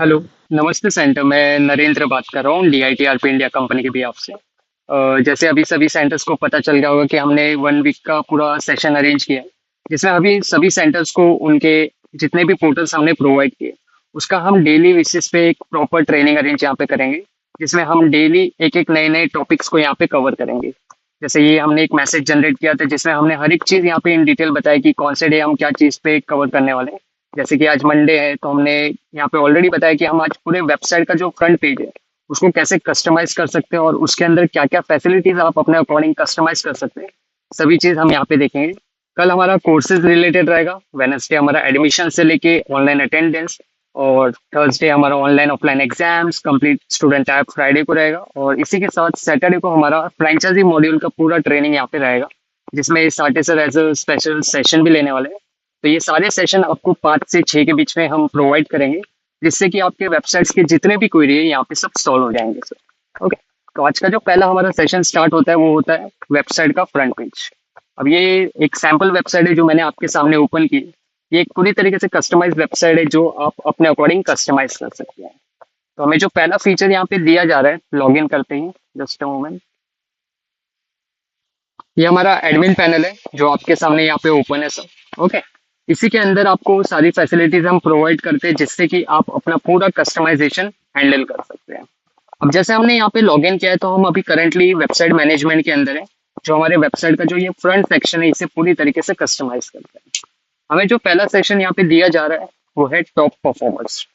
Hello. नमस्ते centre, मैं नरेंद्र बात कर रहा हूँ DITRP इंडिया कंपनी के बिहाफ से। जैसे अभी सभी सेंटर्स को पता चल गया होगा कि हमने 1 वीक का पूरा सेशन अरेंज किया है, जिसमें अभी सभी सेंटर्स को उनके जितने भी पोर्टल्स हमने प्रोवाइड किए उसका हम डेली बेसिस पे एक प्रॉपर ट्रेनिंग अरेंज यहाँ पे करेंगे, जिसमें हम डेली एक एक नए नए टॉपिक्स को यहाँ पे कवर करेंगे। जैसे ये हमने एक मैसेज जनरेट किया था जिसमें हमने हर एक चीज़ यहाँ पे इन डिटेल बताया कि कौन से डे हम क्या चीज़ पे कवर करने वाले हैं। जैसे कि आज मंडे है तो हमने यहाँ पे ऑलरेडी बताया कि हम आज पूरे वेबसाइट का जो फ्रंट पेज है उसको कैसे कस्टमाइज कर सकते हैं और उसके अंदर क्या क्या फैसिलिटीज आप अपने अकॉर्डिंग कस्टमाइज कर सकते हैं, सभी चीज हम यहाँ पे देखेंगे। कल हमारा कोर्सेज रिलेटेड रहेगा, वेनसडे हमारा एडमिशन से लेके ऑनलाइन अटेंडेंस, और थर्सडे हमारा online offline exams complete student app Friday को रहेगा, और इसी के साथ सैटरडे को हमारा फ्रेंचाइजी मॉड्यूल का पूरा ट्रेनिंग यहाँ पे रहेगा, जिसमें इस artist as a special session भी लेने वाले हैं। तो ये सारे सेशन आपको 5 से 6 के बीच में हम प्रोवाइड करेंगे, जिससे कि आपके वेबसाइट्स के जितने भी क्वेरी है यहाँ पे सब सॉल्व हो जाएंगे सर। ओके। तो आज का जो पहला हमारा सेशन स्टार्ट होता है वो होता है वेबसाइट का फ्रंट पेज। अब ये एक सैम्पल वेबसाइट है जो मैंने आपके सामने ओपन की। ये एक पूरी तरीके से कस्टमाइज वेबसाइट है जो आप अपने अकॉर्डिंग कस्टमाइज कर सकते हैं। तो हमें जो पहला फीचर यहाँ पे दिया जा रहा है, लॉग इन करते ही, जस्ट अ मोमेंट। ये हमारा एडमिन पैनल है जो आपके सामने यहाँ पे ओपन है सर। ओके। इसी के अंदर आपको सारी फैसिलिटीज हम प्रोवाइड करते हैं जिससे कि आप अपना पूरा कस्टमाइजेशन हैंडल कर सकते हैं। अब जैसे हमने यहाँ पे लॉग इन किया है तो हम अभी करंटली वेबसाइट मैनेजमेंट के अंदर है, जो हमारे वेबसाइट का जो ये फ्रंट सेक्शन है इसे पूरी तरीके से कस्टमाइज करते हैं। हमें जो पहला सेक्शन यहाँ पे दिया जा रहा है वो है टॉप परफॉर्मर्स।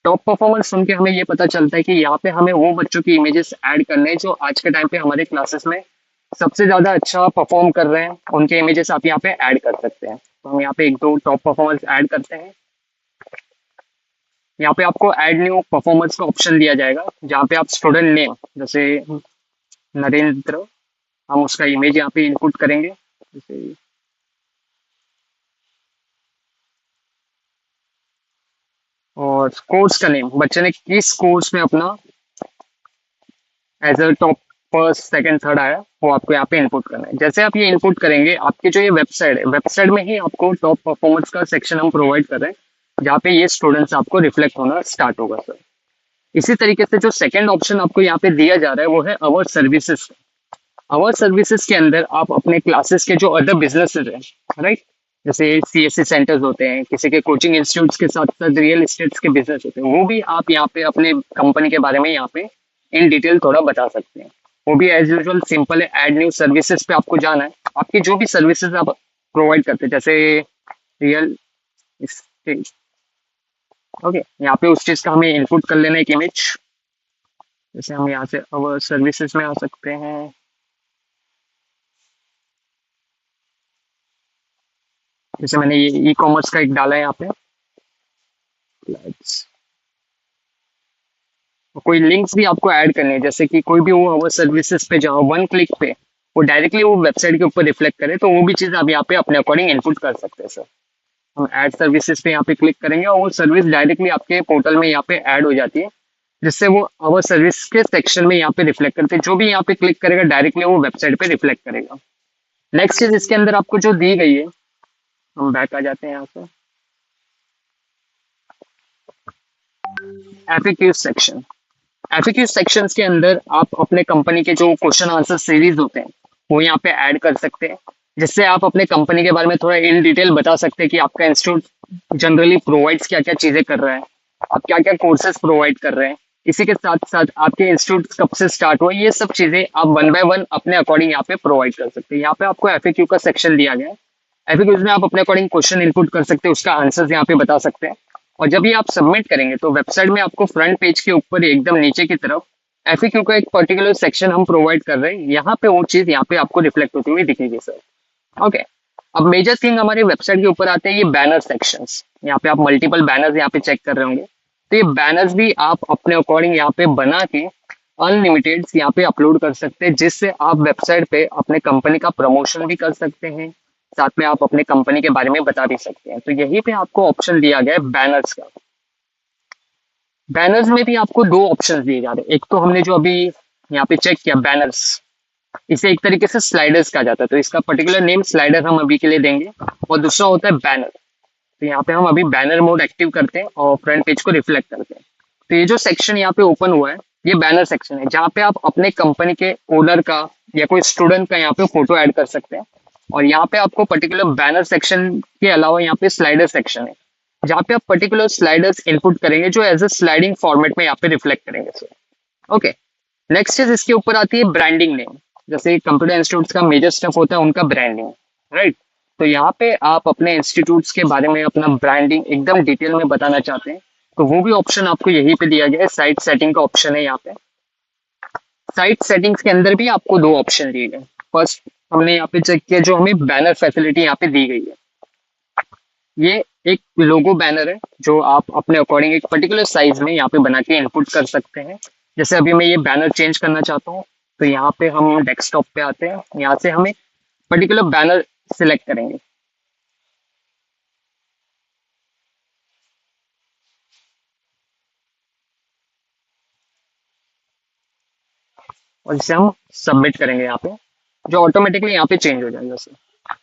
टॉप परफॉर्मर्स सुन के हमें ये पता चलता है कि यहाँ पे हमें वो बच्चों की इमेजेस ऐड करने हैं जो आज के टाइम पे हमारे क्लासेस में सबसे ज्यादा अच्छा परफॉर्म कर रहे हैं, उनके इमेजेस आप यहाँ पे ऐड कर सकते हैं। तो हम यहाँ पे एक दो टॉप परफॉर्मर्स ऐड करते हैं। यहाँ पे आपको ऐड न्यू परफॉर्मर्स का ऑप्शन दिया जाएगा, जहाँ पे आप स्टूडेंट नेम जैसे नरेंद्र, हम उसका इमेज यहाँ पे इनपुट करेंगे जैसे, और कोर्स का नेम, बच्चे ने किस कोर्स में अपना as a top first second third आया वो आपको यहाँ पे इनपुट करना है। जैसे आप ये इनपुट करेंगे आपकी जो ये वेबसाइट है, वेबसाइट में ही आपको टॉप परफॉर्मेंस का सेक्शन हम प्रोवाइड कर रहे हैं जहाँ पे ये स्टूडेंट्स आपको रिफ्लेक्ट होना स्टार्ट होगा सर। इसी तरीके से जो सेकंड ऑप्शन आपको यहाँ पे दिया जा रहा है वो है अवर सर्विसेज। अवर सर्विसेज के अंदर आप अपने क्लासेस के जो अदर बिजनेसेस हैं, राइट, जैसे CSC सेंटर्स होते हैं, किसी के कोचिंग इंस्टीट्यूट्स के साथ साथ रियल एस्टेट्स के बिजनेस होते हैं, वो भी आप यहाँ पे अपने कंपनी के बारे में यहाँ पे इन डिटेल थोड़ा बता सकते हैं। वो भी एज यूजुअल सिंपल है, ऐड न्यू सर्विसेज पे आपको जाना है। आपकी जो भी सर्विसेज आप प्रोवाइड करते हैं जैसे रियल एस्टेट, ओके, यहाँ पे उस चीज का हमें इनपुट कर लेना एक इमेज। जैसे हम यहाँ से अवर सर्विसेज में आ सकते हैं। जैसे मैंने ये E-कॉमर्स का एक डाला है यहाँ पे। Let's- कोई लिंक्स भी आपको ऐड करने हैं, जैसे कि कोई भी वो अवर सर्विसेज पे जाओ, वन क्लिक पे वो डायरेक्टली वो वेबसाइट के ऊपर रिफ्लेक्ट करे, तो वो भी चीज़ आप यहाँ पे अपने अकॉर्डिंग इनपुट कर सकते हैं सर। हम ऐड सर्विसेज पे यहाँ पे क्लिक करेंगे और वो सर्विस डायरेक्टली आपके पोर्टल में यहाँ पे ऐड हो जाती है, जिससे वो अवर सर्विस के सेक्शन में यहाँ पे रिफ्लेक्ट करते हैं। जो भी यहाँ पे क्लिक करेगा डायरेक्टली वो वेबसाइट पे रिफ्लेक्ट करेगा। नेक्स्ट चीज इसके अंदर आपको जो दी गई है, हम बैक आ जाते हैं यहाँ से, एफएक्यू सेक्शन। एफएक्यू सेक्शंस के अंदर आप अपने कंपनी के जो क्वेश्चन आंसर सीरीज होते हैं वो यहाँ पे ऐड कर सकते हैं, जिससे आप अपने कंपनी के बारे में थोड़ा इन डिटेल बता सकते हैं कि आपका इंस्टीट्यूट जनरली प्रोवाइड्स क्या क्या चीजें कर रहा है, आप क्या क्या कोर्सेज प्रोवाइड कर रहे हैं, इसी के साथ साथ आपके इंस्टीट्यूट कब से स्टार्ट हुआ, ये सब चीजें आप वन बाय वन अपने अकॉर्डिंग यहाँ पे प्रोवाइड कर सकते हैं। यहाँ पे आपको एफएक्यू का सेक्शन दिया गया है। एफएक्यूज में आप अपने अकॉर्डिंग क्वेश्चन इनपुट कर सकते हैं, उसका आंसर यहाँ पे बता सकते हैं। और जब ये आप सबमिट करेंगे तो वेबसाइट में आपको फ्रंट पेज के ऊपर एकदम नीचे की तरफ एफएक्यू का एक पर्टिकुलर सेक्शन हम प्रोवाइड कर रहे हैं, यहाँ पे वो चीज यहाँ पे आपको रिफ्लेक्ट होती हुई दिखेगी सर। ओके। अब मेजर थिंग हमारी वेबसाइट के ऊपर आते हैं ये बैनर सेक्शंस। यहाँ पे आप मल्टीपल बैनर्स यहाँ पे चेक कर रहे होंगे, तो ये बैनर्स भी आप अपने अकॉर्डिंग यहाँ पे बना के अनलिमिटेड यहाँ पे अपलोड कर सकते हैं, जिससे आप वेबसाइट पे अपने कंपनी का प्रमोशन भी कर सकते हैं, साथ में आप अपने कंपनी के बारे में बता भी सकते हैं। तो यहीं पे आपको ऑप्शन दिया गया है बैनर्स का। बैनर्स में भी आपको दो ऑप्शन दिए जा रहे हैं। एक तो हमने जो अभी यहाँ पे चेक किया बैनर्स, इसे एक तरीके से स्लाइडर्स कहा जाता है, तो इसका पर्टिकुलर नेम स्लाइडर हम अभी के लिए देंगे। और दूसरा होता है बैनर। तो यहाँ पे हम अभी बैनर मोड एक्टिव करते हैं और फ्रंट पेज को रिफ्लेक्ट करते हैं। तो ये जो सेक्शन यहाँ पे ओपन हुआ है, ये बैनर सेक्शन है, जहाँ पे आप अपने कंपनी के ओनर का या कोई स्टूडेंट का यहाँ पे फोटो ऐड कर सकते हैं। और यहाँ पे आपको पर्टिकुलर बैनर सेक्शन के अलावा यहाँ पे स्लाइडर सेक्शन है, जहाँ पे आप पर्टिकुलर स्लाइडर्स इनपुट करेंगे जो एज अ स्लाइडिंग फॉर्मेट में यहाँ पे रिफ्लेक्ट करेंगे सर। ओके, नेक्स्ट चीज इसके ऊपर आती है ब्रांडिंग नेम। जैसे कंप्यूटर इंस्टीट्यूट्स का मेजर स्टेप होता है उनका ब्रांडिंग, राइट। तो यहाँ पे आप अपने इंस्टीट्यूट्स के बारे में अपना ब्रांडिंग एकदम डिटेल में बताना चाहते हैं, तो वो भी ऑप्शन आपको यहीं पे दिया गया है। साइट सेटिंग का ऑप्शन है यहाँ पे। साइट सेटिंग्स के अंदर भी आपको दो ऑप्शन दिए गए। फर्स्ट हमने यहाँ पे चेक किया, जो हमें बैनर फैसिलिटी यहाँ पे दी गई है, ये एक लोगो बैनर है जो आप अपने अकॉर्डिंग एक पर्टिकुलर साइज में यहाँ पे बना के इनपुट कर सकते हैं। जैसे अभी मैं ये बैनर चेंज करना चाहता हूँ, तो यहाँ पे हम डेस्कटॉप पे आते हैं, यहाँ से हमें पर्टिकुलर बैनर सिलेक्ट करेंगे। और इसे हम सबमिट करेंगे यहाँ पे, जो ऑटोमेटिकली यहाँ पे चेंज हो जाएगा सर।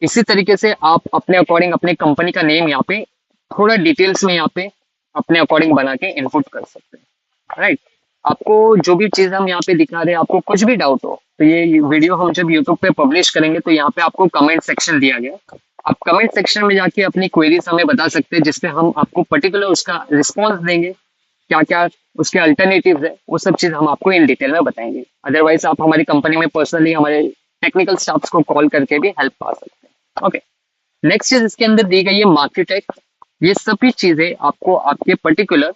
इसी तरीके से आप अपने अकॉर्डिंग अपने कंपनी का नेम यहाँ पे थोड़ा डिटेल्स में यहाँ पे अपने अकॉर्डिंग बना के इनपुट कर सकते हैं, राइट। आपको जो भी चीज हम यहाँ पे दिखा रहे हैं, आपको कुछ भी डाउट हो तो ये वीडियो हम जब यूट्यूब पे पब्लिश करेंगे तो यहाँ पे आपको कमेंट सेक्शन दिया गया, आप कमेंट सेक्शन में जाके अपनी क्वेरीज हमें बता सकते हैं, जिससे हम आपको पर्टिकुलर उसका रिस्पॉन्स देंगे। क्या क्या उसके अल्टरनेटिव है वो सब चीज हम आपको इन डिटेल में बताएंगे। अदरवाइज आप हमारी कंपनी में पर्सनली हमारे टेक्निकल स्टाफ्स को कॉल करके भी हेल्प पा सकते हैं। ओके, नेक्स्ट चीज इसके अंदर दी गई है मार्केटेक। ये सभी चीजें आपको आपके पर्टिकुलर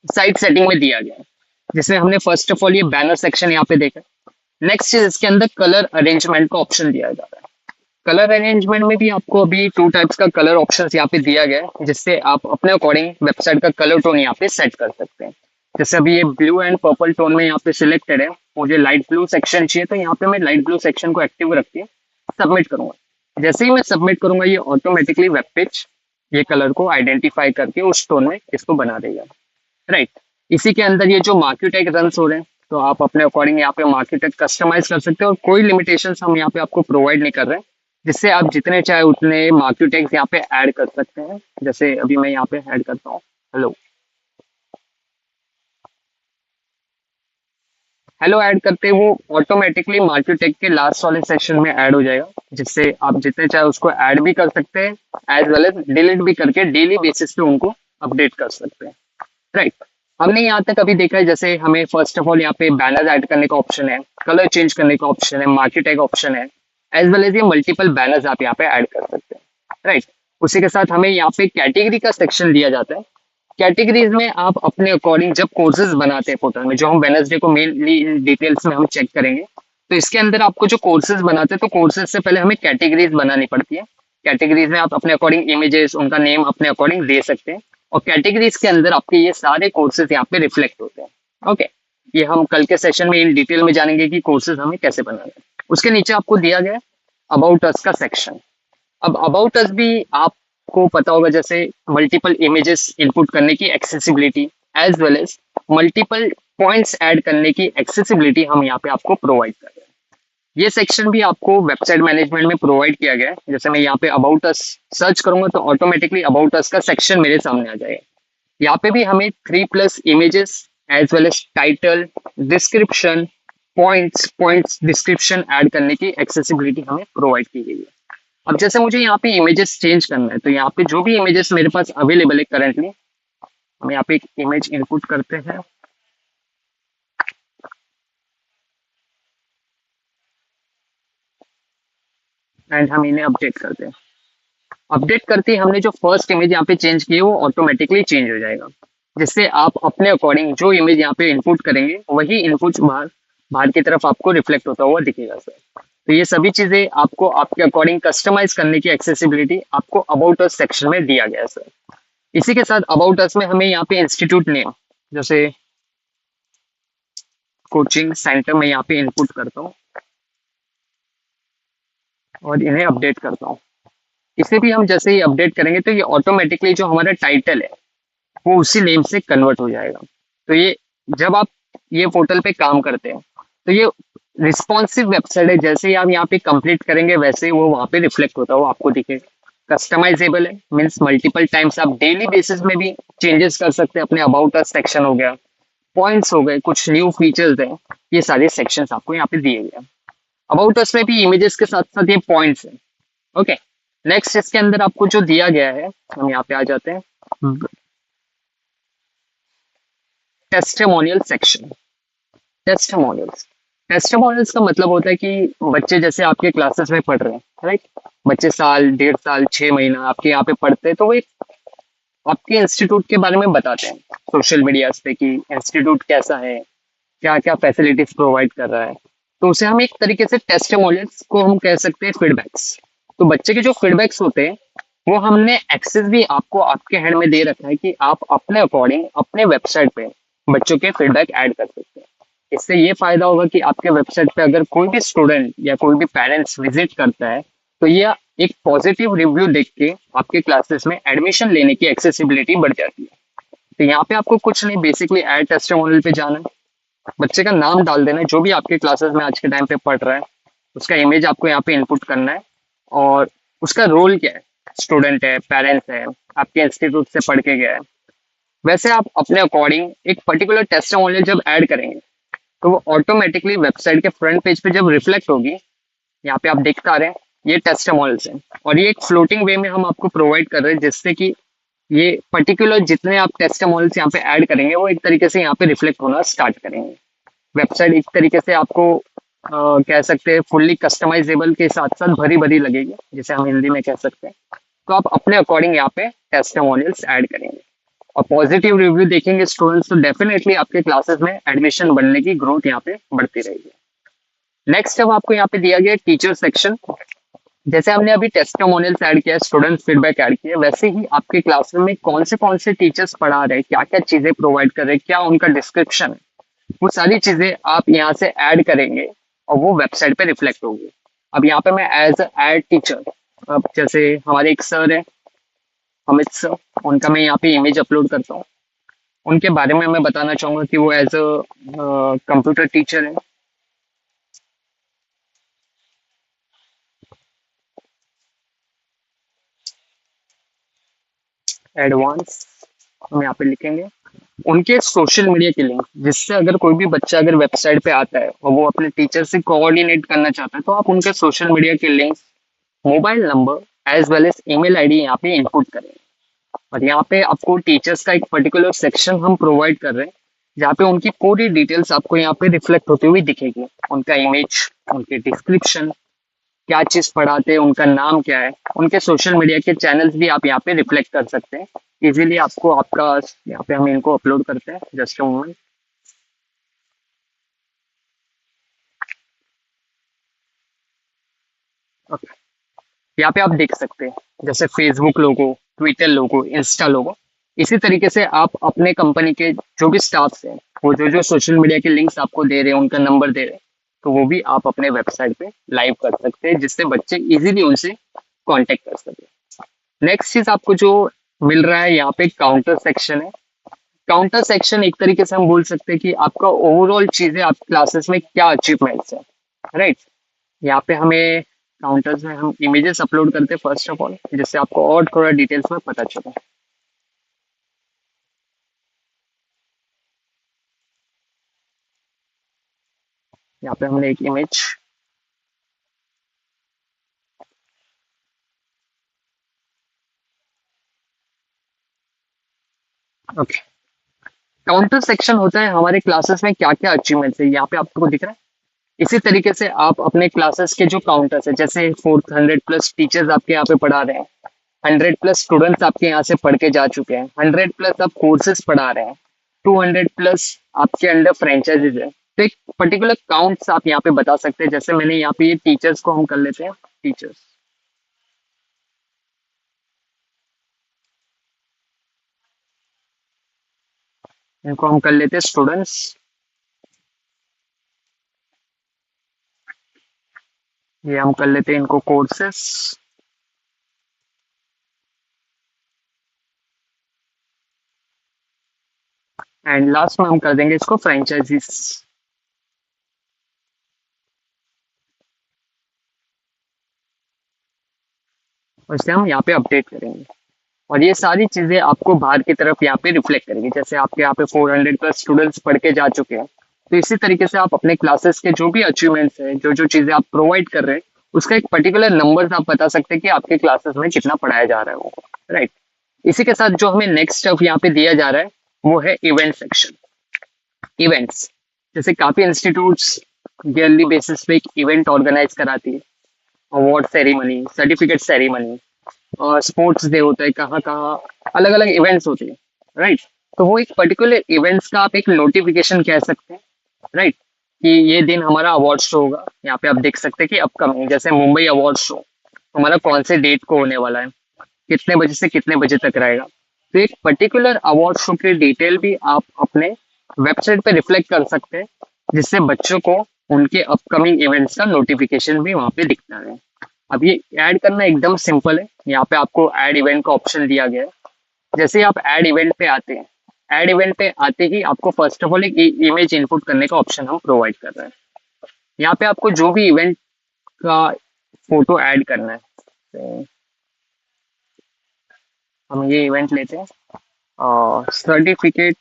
साइट सेटिंग में दिया गया है, जिसमें हमने फर्स्ट ऑफ ऑल ये बैनर सेक्शन यहाँ पे देखा। नेक्स्ट चीज इसके अंदर कलर अरेंजमेंट का ऑप्शन दिया जा रहा है। कलर अरेंजमेंट में भी आपको अभी टू टाइप्स का कलर ऑप्शन यहाँ पे दिया गया है, जिससे आप अपने अकॉर्डिंग वेबसाइट का कलर टोन यहाँ पे सेट कर सकते हैं। जैसे अभी ये ब्लू एंड पर्पल टोन में यहाँ पे सिलेक्टेड है, मुझे लाइट ब्लू सेक्शन चाहिए, तो यहाँ पे मैं लाइट ब्लू सेक्शन को एक्टिव रख के सबमिट करूंगा। जैसे ही मैं सबमिट करूंगा, ये ऑटोमेटिकली वेब पेज ये कलर को आइडेंटिफाई करके उस टोन में इसको बना देगा, राइट। इसी के अंदर ये जो मार्केट टैग रन हो रहे हैं, तो आप अपने अकॉर्डिंग यहाँ पे मार्केट टैग कस्टमाइज कर सकते हैं, और कोई लिमिटेशन हम यहाँ पे आपको प्रोवाइड नहीं कर रहे हैं, जिससे आप जितने चाहे उतने मार्केट टैग्स यहाँ पे ऐड कर सकते हैं। जैसे अभी मैं यहाँ पे ऐड करता हूँ हेलो हेलो, ऐड करते वो ऑटोमेटिकली मार्केट टैग के लास्ट वाले सेक्शन में ऐड हो जाएगा, जिससे आप जितने चाहे उसको ऐड भी कर सकते हैं, एज वेल एज डिलीट भी करके डेली बेसिस पे उनको अपडेट कर सकते हैं, राइट। हमने यहाँ तक अभी देखा है, जैसे हमें फर्स्ट ऑफ ऑल यहाँ पे बैनर ऐड करने का ऑप्शन है, कलर चेंज करने का ऑप्शन है, मार्केट टैग ऑप्शन है, एज वेल एज ये मल्टीपल बैनर्स आप यहाँ पे ऐड कर सकते हैं, राइट। उसी के साथ हमें यहाँ पे कैटेगरी का सेक्शन दिया जाता है। कैटेगरीज में आप अपने अकॉर्डिंग जब कोर्सेज बनाते हैं पोर्टल में, जो हम वेडनेसडे को मेनली डिटेल्स में हम चेक करेंगे, तो इसके अंदर आपको जो कोर्सेज बनाते हैं, तो कोर्सेज से पहले हमें कैटेगरीज बनानी पड़ती है। कैटेगरीज में आप अपने अकॉर्डिंग इमेजेस, उनका नेम अपने अकॉर्डिंग दे सकते हैं, और कैटेगरीज के अंदर आपके ये सारे कोर्सेज यहाँ पे रिफ्लेक्ट होते हैं। ओके, ये हम कल के सेशन में इन डिटेल में जानेंगे कि कोर्सेज हमें कैसे बनाना है। उसके नीचे आपको दिया गया अबाउट अस का सेक्शन। अब अबाउट अस भी आपको पता होगा, जैसे मल्टीपल इमेजेस इनपुट करने की accessibility, as well as multiple points add करने की एक्सेसिबिलिटी हम यहाँ पे आपको प्रोवाइड कर रहे हैं। ये सेक्शन भी आपको वेबसाइट मैनेजमेंट में प्रोवाइड किया गया है। जैसे मैं यहाँ पे अबाउट अस सर्च करूंगा, तो ऑटोमेटिकली अबाउट अस का सेक्शन मेरे सामने आ जाएगा। यहाँ पे भी हमें 3+ images as well as title, description, points description add करने की एक्सेसिबिलिटी हमें प्रोवाइड की गई है। अब जैसे मुझे यहाँ पे इमेजेस चेंज करना है, तो यहाँ पे जो भी इमेजेस मेरे पास अवेलेबल है करंटली, हम यहाँ पे एक इमेज इनपुट करते हैं, एंड हम इन्हें अपडेट करते हैं। अपडेट करते ही हमने जो फर्स्ट इमेज यहाँ पे चेंज की है, वो ऑटोमेटिकली चेंज हो जाएगा, जिससे आप अपने अकॉर्डिंग जो इमेज यहाँ पे इनपुट करेंगे, वही इनपुट बाहर की तरफ आपको रिफ्लेक्ट होता हुआ दिखेगा सर। तो ये सभी चीजें आपको आपके अकॉर्डिंग कस्टमाइज करने की एक्सेसिबिलिटी आपको अबाउट अस सेक्शन में दिया गया है सर। इसी के साथ अबाउट अस में हमें यहाँ पे इंस्टीट्यूट नेम, जैसे कोचिंग सेंटर में यहाँ पे इनपुट करता हूँ और इन्हें अपडेट करता हूँ। इसे भी हम जैसे ही अपडेट करेंगे, तो ये ऑटोमेटिकली जो हमारा टाइटल है वो उसी नेम से कन्वर्ट हो जाएगा। तो ये जब आप ये पोर्टल पे काम करते हैं, तो ये रिस्पॉन्सिव वेबसाइट है, जैसे ही आप यहाँ पे कंप्लीट करेंगे, वैसे ही वो वहाँ पे रिफ्लेक्ट होता हुआ आपको दिखेगा। कस्टमाइजेबल है, मीन्स मल्टीपल टाइम्स आप डेली बेसिस में भी चेंजेस कर सकते हैं। अपने अबाउट अस सेक्शन हो गया, पॉइंट्स हो गए, कुछ न्यू फीचर्स हैं, ये सारे सेक्शंस आपको यहाँ पे दिए गए हैं। अबाउट अस में भी इमेजेस के साथ साथ ये पॉइंट्स हैं। ओके, नेक्स्ट इसके अंदर आपको जो दिया गया है, हम यहाँ पे आ जाते हैं, टेस्टिमोनियल सेक्शन। टेस्टिमोनियल्स, टेस्टिमोनियल्स का मतलब होता है कि बच्चे जैसे आपके क्लासेस में पढ़ रहे हैं, राइट, बच्चे साल, 1.5 साल, 6 महीना आपके यहाँ पे पढ़ते हैं, तो वो एक आपके इंस्टीट्यूट के बारे में बताते हैं सोशल मीडिया पे कि इंस्टीट्यूट कैसा है, क्या क्या फैसिलिटीज प्रोवाइड कर रहा है। तो उसे हम एक तरीके से टेस्टिमोनियल्स को हम कह सकते हैं फीडबैक्स। तो बच्चे के जो फीडबैक्स होते हैं वो हमने एक्सेस भी आपको आपके हैंड में दे रखा है कि आप अपने अकॉर्डिंग अपने वेबसाइट पे बच्चों के फीडबैक ऐड कर सकते हैं। इससे ये फायदा होगा कि आपके वेबसाइट पे अगर कोई भी स्टूडेंट या कोई भी पेरेंट्स विजिट करता है तो ये एक पॉजिटिव रिव्यू देख के आपके क्लासेस में एडमिशन लेने की एक्सेसिबिलिटी बढ़ जाती है। तो यहाँ पे आपको कुछ नहीं, बेसिकली ऐड टेस्टिमोनियल पे जाना है, बच्चे का नाम डाल देना है जो भी आपके क्लासेस में आज के टाइम पे पढ़ रहा है, उसका इमेज आपको यहाँ पे इनपुट करना है और उसका रोल क्या है, स्टूडेंट है, पेरेंट्स है, आपके इंस्टीट्यूट से पढ़ के गया है। वैसे आप अपने अकॉर्डिंग एक पर्टिकुलर टेस्टिमोनियल जब ऐड करेंगे तो वो ऑटोमेटिकली वेबसाइट के फ्रंट पेज पे जब रिफ्लेक्ट होगी, यहाँ पे आप देख पा रहे हैं ये टेस्टिमोनियल्स हैं और ये एक फ्लोटिंग वे में हम आपको प्रोवाइड कर रहे हैं, जिससे कि ये पर्टिकुलर जितने आप टेस्टिमोनियल्स यहाँ पे ऐड करेंगे वो एक तरीके से यहाँ पे रिफ्लेक्ट होना स्टार्ट करेंगे। वेबसाइट एक तरीके से आपको कह सकते हैं फुल्ली कस्टमाइजेबल के साथ साथ भरी भरी लगेगी, जिसे हम हिंदी में कह सकते हैं। तो आप अपने अकॉर्डिंग यहाँ पे टेस्टिमोनियल्स ऐड करेंगे और पॉजिटिव रिव्यू देखेंगे स्टूडेंट्स, तो डेफिनेटली आपके क्लासेस में एडमिशन बनने की ग्रोथ यहाँ पे बढ़ती रहेगी। नेक्स्ट अब आपको यहाँ पे दिया गया टीचर सेक्शन। जैसे हमने अभी टेस्टिमोनियल्स ऐड किया, स्टूडेंट फीडबैक ऐड किया, वैसे ही आपके क्लासरूम में कौन से टीचर्स पढ़ा रहे हैं, क्या क्या चीजें प्रोवाइड कर रहे हैं, क्या उनका डिस्क्रिप्शन है, वो सारी चीजें आप यहाँ से ऐड करेंगे और वो वेबसाइट पे रिफ्लेक्ट होगी। अब यहाँ पे मैं एज एड टीचर, अब जैसे हमारे एक सर है अमित सर, उनका मैं यहाँ पे इमेज अपलोड करता हूँ। उनके बारे में मैं बताना चाहूंगा कि वो एज अ कंप्यूटर टीचर है। एडवांस हम यहाँ पे लिखेंगे उनके सोशल मीडिया के लिंक, जिससे अगर कोई भी बच्चा अगर वेबसाइट पे आता है और वो अपने टीचर से कोऑर्डिनेट करना चाहता है तो आप उनके सोशल मीडिया के link, mobile number as well as email ID यहाँ पे इनपुट करेंगे। और यहाँ पे आपको टीचर्स का एक पर्टिकुलर सेक्शन हम प्रोवाइड कर रहे हैं जहाँ पे उनकी पूरी डिटेल्स आपको यहाँ पे रिफ्लेक्ट होती हुई दिखेगी, उनका इमेज, उनके डिस्क्रिप्शन, क्या चीज पढ़ाते हैं, उनका नाम क्या है, उनके सोशल मीडिया के चैनल्स भी आप यहाँ पे रिफ्लेक्ट कर सकते हैं इजीली। आपको आपका यहाँ पे हम इनको अपलोड करते हैं, जस्ट अ मोमेंट। ओके, यहाँ पे आप देख सकते हैं जैसे फेसबुक लोगो, ट्विटर लोगो, इंस्टा लोगो, इसी तरीके से आप अपने कंपनी के जो भी स्टाफ्स हैं वो जो जो सोशल मीडिया के लिंक्स आपको दे रहे हैं, उनका नंबर दे रहे हैं, तो वो भी आप अपने वेबसाइट पे लाइव कर सकते हैं, जिससे बच्चे इजीली उनसे कांटेक्ट कर सके। नेक्स्ट चीज आपको जो मिल रहा है यहाँ पे काउंटर सेक्शन है। काउंटर सेक्शन एक तरीके से हम बोल सकते हैं कि आपका ओवरऑल चीजें आप क्लासेस में क्या अचीवमेंट्स है, राइट। यहाँ पे हमें काउंटर्स में हम इमेजेस अपलोड करते हैं फर्स्ट ऑफ ऑल, जिससे आपको और थोड़ा डिटेल्स में पता चले। यहाँ पे हमने एक इमेज, ओके, काउंटर सेक्शन होता है हमारे क्लासेस में क्या क्या अचीवमेंट्स है, यहाँ पे आपको दिख रहा है। इसी तरीके से आप अपने क्लासेस के जो काउंटर्स है, जैसे 400+ टीचर्स आपके यहाँ पे पढ़ा रहे हैं, 100+ स्टूडेंट्स आपके यहाँ से पढ़ के जा चुके हैं, 100+ आप कोर्सेज पढ़ा रहे हैं, 200+ आपके अंडर फ्रेंचाइजीज है, तो एक पर्टिकुलर काउंट्स आप यहाँ पे बता सकते हैं। जैसे मैंने यहाँ पे ये टीचर्स को हम कर लेते हैं, टीचर्स, इनको हम कर लेते हैं स्टूडेंट्स, ये हम कर लेते हैं इनको कोर्सेस, एंड लास्ट में हम कर देंगे इसको फ्रेंचाइजीज। और इसे हम यहाँ पे अपडेट करेंगे। और ये सारी चीजें आपको बाहर की तरफ यहाँ पे रिफ्लेक्ट करेगी। जैसे आपके यहाँ पे 400 प्लस स्टूडेंट्स पढ़ के जा चुके हैं, तो इसी तरीके से आप अपने क्लासेस के जो भी अचीवमेंट्स है, जो जो चीजें आप प्रोवाइड कर रहे हैं, उसका एक पर्टिकुलर नंबर आप बता सकते हैं कि आपके क्लासेस में कितना पढ़ाया जा रहा है वो, राइट। इसी के साथ जो हमें नेक्स्ट स्टेप यहाँ पे दिया जा रहा है वो है इवेंट सेक्शन। इवेंट्स, जैसे काफी इंस्टीट्यूट्स ईयरली बेसिस पे एक इवेंट ऑर्गेनाइज कराती है, अवार्ड सेरेमनी, सर्टिफिकेट सेरेमनी, और स्पोर्ट्स डे होता है, कहाँ कहाँ अलग अलग इवेंट्स होते हैं, राइट। तो वो एक पर्टिकुलर इवेंट्स का आप एक नोटिफिकेशन कह सकते हैं, राइट, कि ये दिन हमारा अवार्ड शो होगा। यहाँ पे आप देख सकते हैं कि अपकमिंग, जैसे मुंबई अवार्ड शो हमारा कौन से डेट को होने वाला है, कितने बजे से कितने बजे तक रहेगा। तो एक पर्टिकुलर अवार्ड शो की डिटेल भी आप अपने वेबसाइट पे रिफ्लेक्ट कर सकते हैं, जिससे बच्चों को उनके अपकमिंग इवेंट्स का नोटिफिकेशन भी वहाँ पे दिखता है। अब ये ऐड करना एकदम सिंपल है। यहाँ पे आपको ऐड इवेंट का ऑप्शन दिया गया है। जैसे ही आप ऐड इवेंट पे आते हैं, ऐड इवेंट पे आते ही आपको फर्स्ट ऑफ ऑल एक इमेज इनपुट करने का ऑप्शन हम प्रोवाइड कर रहे हैं। यहाँ पे आपको जो भी इवेंट का फोटो ऐड करना है, तो हम ये इवेंट लेते हैं, सर्टिफिकेट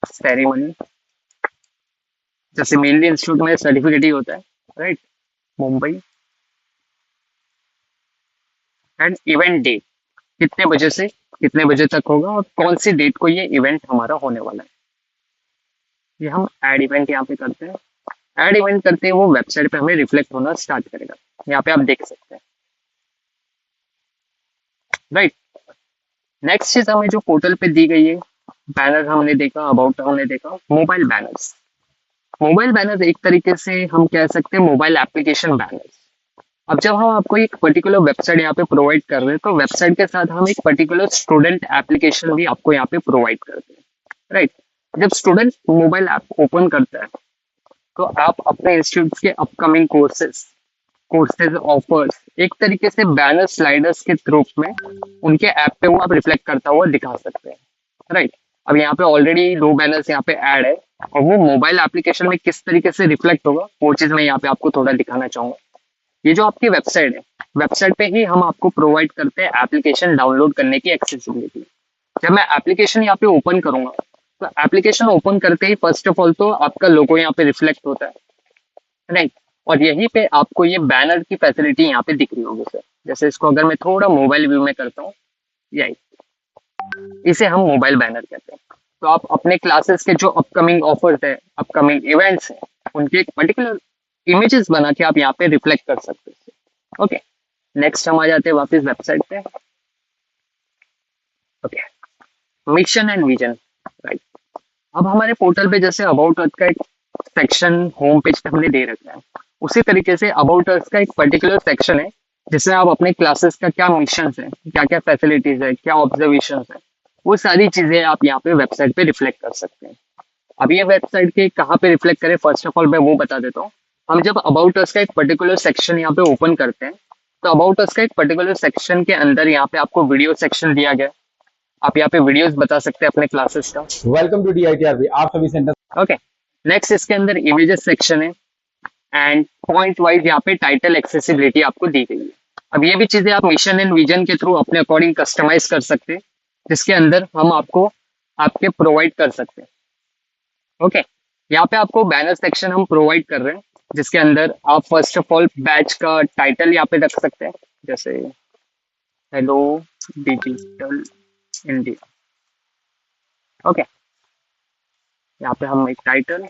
सेरेमनी। जैसे मेनली इंस्टीट्यूट में सर्टिफिकेट ही होता है, right, Mumbai, and event date, कितने बजे से कितने बजे तक होगा और कौन सी डेट को ये इवेंट हमारा होने वाला है। ये हम ऐड इवेंट यहाँ पे करते हैं। ऐड इवेंट करते हैं, वो वेबसाइट पे हमें रिफ्लेक्ट होना स्टार्ट करेगा। यहाँ पे आप देख सकते हैं, राइट। नेक्स्ट चीज हमें जो पोर्टल पे दी गई है, बैनर हमने देखा, अबाउट हमने देखा, मोबाइल बैनर्स। मोबाइल बैनर एक तरीके से हम कह सकते हैं मोबाइल एप्लीकेशन बैनर्स। अब जब हम आपको एक पर्टिकुलर वेबसाइट यहाँ पे प्रोवाइड कर रहे हैं, तो वेबसाइट के साथ हम एक पर्टिकुलर स्टूडेंट एप्लीकेशन भी आपको यहाँ पे प्रोवाइड करते हैं, राइट। जब स्टूडेंट मोबाइल ऐप ओपन करता है, तो आप अपने इंस्टीट्यूट के अपकमिंग कोर्सेज ऑफर्स एक तरीके से बैनर स्लाइडर्स के रूप में उनके ऐप पे वो आप रिफ्लेक्ट करता हुआ दिखा सकते हैं, राइट। अब यहाँ पे ऑलरेडी 2 बैनर्स यहाँ पे ऐड है, और वो मोबाइल एप्लीकेशन में किस तरीके से रिफ्लेक्ट होगा वो चीज मैं यहाँ पे आपको थोड़ा दिखाना चाहूंगा। ये जो आपकी वेबसाइट है, वेबसाइट पे ही हम आपको प्रोवाइड करते हैं एप्लीकेशन डाउनलोड करने की एक्सेसिबिलिटी। जब मैं एप्लीकेशन यहाँ पे ओपन करूंगा, तो एप्लीकेशन ओपन करते ही फर्स्ट ऑफ ऑल तो आपका लोगो यहाँ पे रिफ्लेक्ट होता है, राइट। और यहीं पे आपको ये बैनर की फैसिलिटी यहाँ पे दिख रही होगी सर। जैसे इसको अगर मैं थोड़ा मोबाइल व्यू में करता हूँ, यही, इसे हम मोबाइल बैनर कहते हैं। तो आप अपने क्लासेस के जो अपकमिंग ऑफर्स है, अपकमिंग इवेंट्स है, उनके एक पर्टिकुलर इमेजेस बना के आप यहाँ पे रिफ्लेक्ट कर सकते हैं। ओके, नेक्स्ट हम आ जाते हैं वापस वेबसाइट पे। Okay, mission and vision, right. अब हमारे पोर्टल पे जैसे अबाउट अस का एक सेक्शन होम पेज पे हमने दे रखा है, उसी तरीके से अबाउट अस का एक पर्टिकुलर सेक्शन है जिसमें आप अपने क्लासेस का क्या मिशन है, क्या क्या फैसिलिटीज है, क्या ऑब्जर्वेशन है, वो सारी चीजें आप यहाँ पे वेबसाइट पे रिफ्लेक्ट कर सकते हैं। अब ये वेबसाइट के कहाँ पे रिफ्लेक्ट करें, फर्स्ट ऑफ ऑल मैं वो बता देता हूँ। हम जब अबाउट अस का एक पर्टिकुलर सेक्शन यहाँ पे ओपन करते हैं, तो अबाउट अस का एक पर्टिकुलर सेक्शन के अंदर यहाँ पे आपको वीडियो सेक्शन दिया गया है। आप यहाँ पे वीडियोस बता सकते हैं अपने क्लासेस का। वेलकम टू DITRB, आप सभी सेंटर। ओके, नेक्स्ट इसके अंदर इमेजेस सेक्शन है, एंड पॉइंट वाइज यहाँ पे टाइटल एक्सेसिबिलिटी आपको दी गई है। अब ये भी चीजें आप मिशन एंड विजन के थ्रू अपने अकॉर्डिंग कस्टमाइज कर सकते हैं, जिसके अंदर हम आपको आपके प्रोवाइड कर सकते हैं। ओके, यहाँ पे आपको बैनर सेक्शन हम प्रोवाइड कर रहे हैं, जिसके अंदर आप फर्स्ट ऑफ ऑल बैच का टाइटल यहाँ पे रख सकते हैं, जैसे हेलो डिजिटल इंडिया। ओके, यहाँ पे हम एक टाइटल,